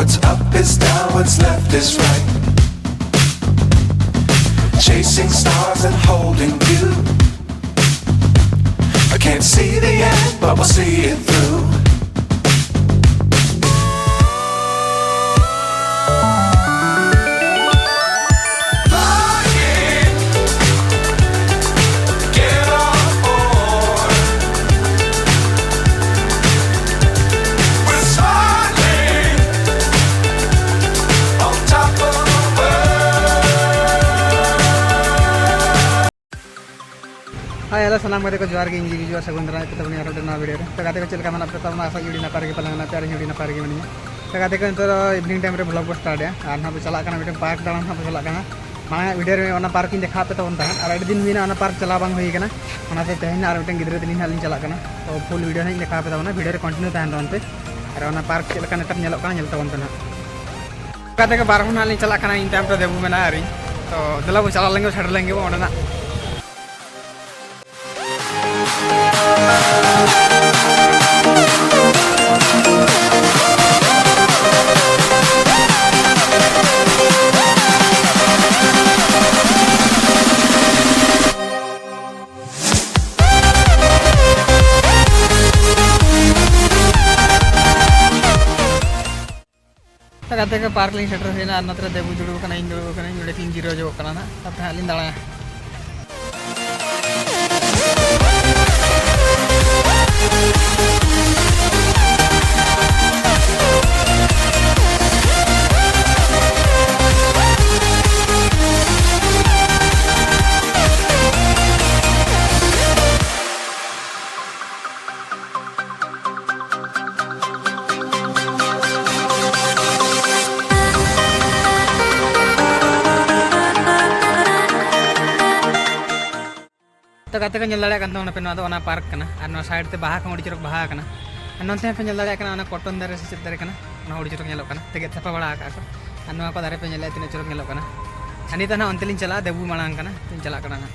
What's up is down, what's left is right. Chasing stars and holding you. I can't see the end, but we'll see it through. Hai, halo, salam kata ko juar ke inji juar segundra kita punya orang dengar video. Kata ko cilka mana pertama asa judi na pargi palangan pyari judi na pargi mani. Kata ko entar evening time re vlog post start ya. Ar na chala kana video park dalan na chala kana. Mana video me ona parking dekha pe to unta. Ar adi din mina ona park chala bang hoyi kana. Ona te tehin ar miteng gidre tin halin chala kana. To full video na dekha pe to na video re continue tahan ronte. Ar ona park chala kana tab nyelok kana nyel to unta na. Kata ko bar hun halin chala kana in time to debu mena ari. To dela bo chala lenge chhad lenge bo ona na. Kata ko park link setter sina natra debu judu kana in judu kana jude 30 jo kana na tapi halin dala. Kata ko nyel dare kan tong na peno ona park kana ano side te baha ka odi chirok baha kana anon te pe nyel dare kana ana cotton dare se dare kana na odi chirok nyelok kana tege thapa bada ka ko ano ko dare pe nyel tine chirok nyelok kana ani ta na ontelin chala debu malang kana tin chala kana na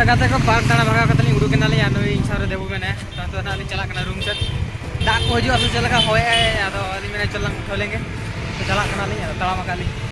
गाते को park दाना भगा कतली उडुक नाली नुई इन सारे देबू मैंने तो नाली चला कना रूम से दाग को हजू आसू चलका होए आदो अली मैंने चलंग खोलेंगे तो चला कना ली तड़ाम काली